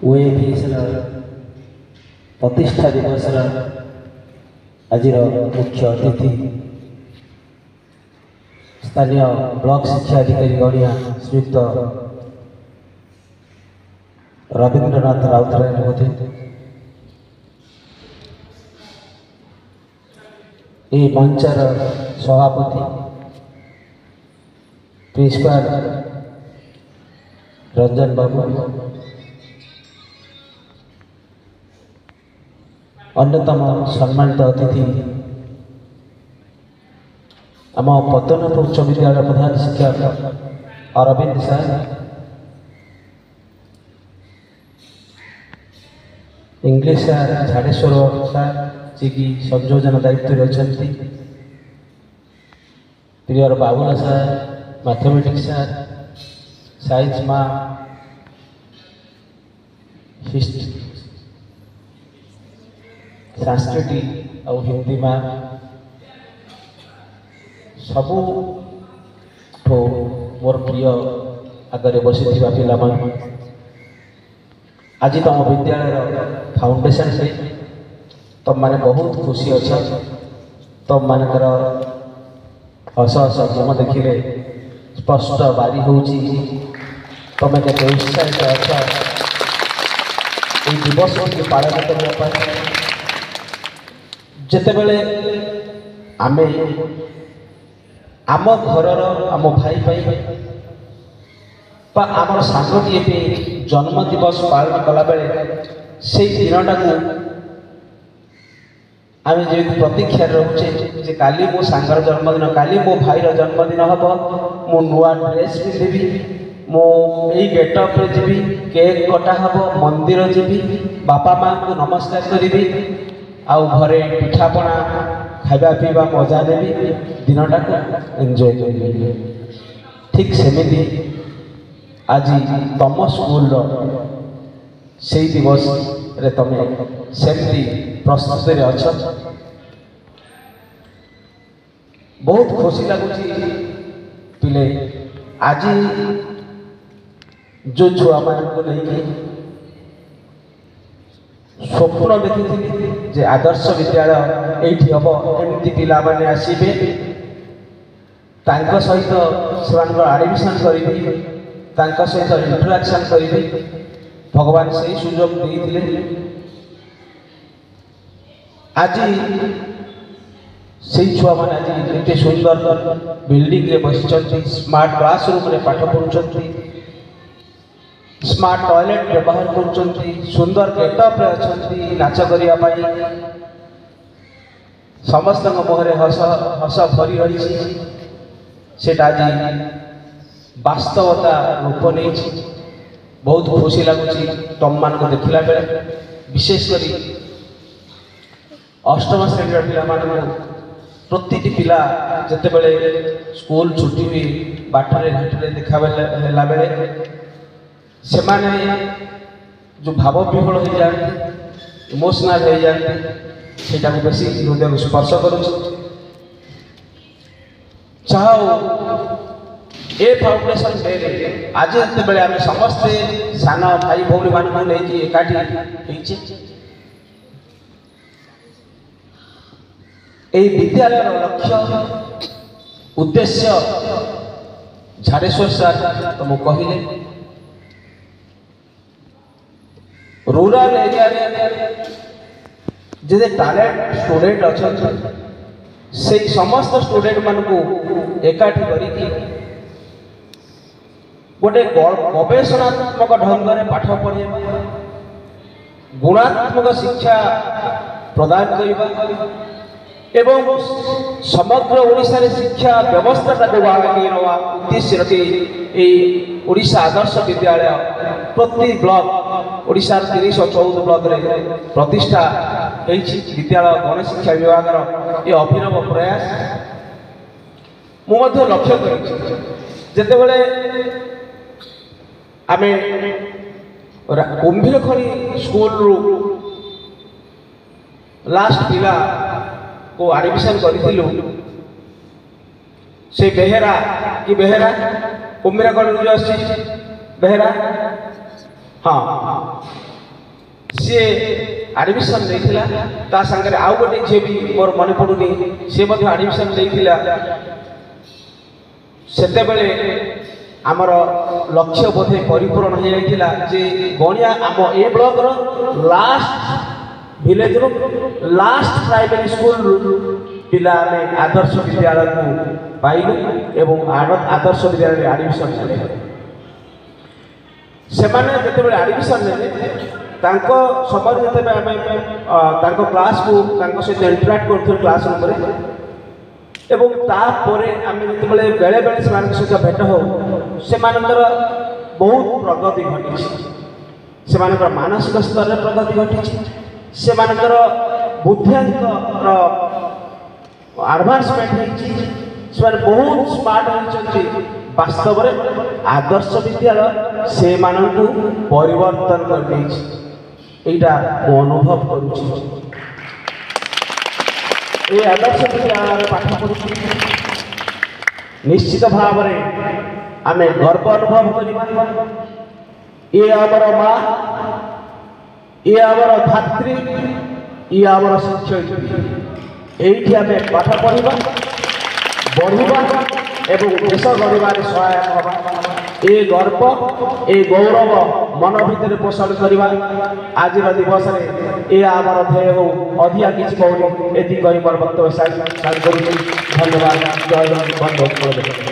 ओएफिएसर प्रतिष्ठा दिवस आज मुख्य अतिथि स्थानीय ब्लॉक शिक्षा अधिकारी गणिया श्रीयुक्त रवींद्रनाथ राउतराय महोदय, ये मंचर सभापति प्रिंसिपाल रंजन बाबू, अन्यतम सम्मानित अतिथि आम पद्मनाभ उच्च विद्यालय प्रधान शिक्षक अरविंद साहब, इंग्लिश सार झाड़ेश्वर सार जी की संयोजन दायित्व अच्छा, प्रियर बाबुला सार मैथमेटिक्स सार, साइंस माँ संस्कृति और हिंदी माँ सबू मोर प्रिय आगे बसी पाला आज तुम विद्यालय फाउंडेशन से तुम मैंने बहुत खुशी अच्छा, तुम मानकर हस हस मुह देखिले स्पष्ट बारी हो तुम के उत्साहित अच्छा ये दिवस को पालन करने जितेबले आम आम घर आम भाई आम सांगटी जन्म दिवस पालन कला बेले से दिनटा को आम जो प्रतीक्षा रोचे काली मो सांगर जन्मदिन, काली मो भाईर जन्मदिन हम, मो नुआ ड्रेस पिंधि, मो यही गेटअप जी, केक कटा हम, मंदिर जी, बापा माँ को नमस्कार करी आउ घरे पिठापଣା खाଇବା पीवा मजा देवी दिनटा को एंजॉय करी। ठीक सेमिति आज तम स्कूल से दिवस रे तमे सेमती प्रस्तुति रे अच्छा, बहुत खुशी लगुच पिले आज जो छुआ मान को लेकिन स्वप्न देखी जे आदर्श विद्यालय ये हम एमती पिला माने आसीबे तांका सहित से एडमिशन करी तांका सहित इंटरैक्शन करी भगवान से सुजोग देते। आज से छुआ मैंने आज एते सुंदर बिल्डिंग रे बसी स्मार्ट क्लासरूम रे पाठ पढ़ुंट, स्मार्ट टॉयलेट व्यवहार कर सुंदर गेटअप अच्छा नाच करने समस्त मुहर हस हस भरी रही से आज वास्तवता रूप नहीं। बहुत खुशी लगुच तुम मान को देखला बेले, विशेषकर अष्टम श्रेणी पिला प्रति पिला जिते बड़े स्कूल छुट्टी हुई बाटरे घाटे देखा बेले से माने जो भाव विह्वल हो जाते इमोशनल हो जाते सेटा को बेसी हृदय को स्पर्श करूँ। चाहो ए फाउंडेशन डे आज जिते आम समस्ते सान भाई भौणी मान एकाठी विद्यालय लक्ष्य उद्देश्य झाड़ेश्वर सार तुम कहले रूरल एरिया जे टैलेंट स्टूडेंट अच्छा से समस्त स्टूडेंट मान को एकाठी करिकी गोटे गवेषणात्मक ढंग से पाठ पढ़ा गुणात्मक शिक्षा प्रदान करने एवं समग्र ओडिशा रे शिक्षा व्यवस्था को आगे नवा उद्देश्य रखी ओडिशा आदर्श विद्यालय प्रति ब्लॉक ओडिशा 314 ब्लॉक रे प्रतिष्ठा विद्यालय गण शिक्षा विभाग ये अभिनव प्रयास मुझे लक्ष्य करते बड़े आम कुंभीरखणी स्कूल लास्ट पिला को एडमिशन करूँ से बेहेरा कि बेहेरा कुंभीरखणी जो बेहेरा हाँ सी आडमिशन नहीं ता सांगे आउ गोटे झील भी मोर मन पड़ुनी सी आडमिशन नहीं सेतेबेले आमर लक्ष्य बोधे परिपूर्ण हो जाइथिला जे गणिया आम ए ब्लॉक रो लास्ट विलेज रो लास्ट प्राइमरी स्कूल पिला ने आदर्श विद्यालय को पाइलु एवं आदर्श विद्यालय एडमिशन ले से माने जेतेबेले एडमिशन ले तांको समय जेतेबेले आमे तांको क्लास को तांको से इंटरैक्ट करथि क्लास रूम रे एवं तापरे आमे जेतेबेले बेले बेले से मान सहित भेट हो से मानकर बहुत प्रगति घटी से मानकर मानसिक स्तर रे प्रगति घटी से मानकर बुद्धियांकर एडवांसमेंट होइछि से बहुत स्मार्ट होइछि वास्तव में आदर्श विद्यालय से मानकु परिवर्तन कर देछि एटा अनुभव करूछि ए आदर्श विद्यालय पाठ पढ़ुछि निश्चित भाव में आमे गर्व अनुभव करिबा ये आमर माँ ये आमर धात्री ये आमर शिक्षक एठी आमे पाठ पढ़िबा बढ़िबा एवं देश गढ़िबार सहायक हवा ए गर्व ए गौरव मन भितर पोषण करवा आज दिवस ए आमर ध्येय हो अधिका किसी कहूँ एति कही मोर वक्तव्य सारी करूँ धन्यवाद जय हिंद बंद।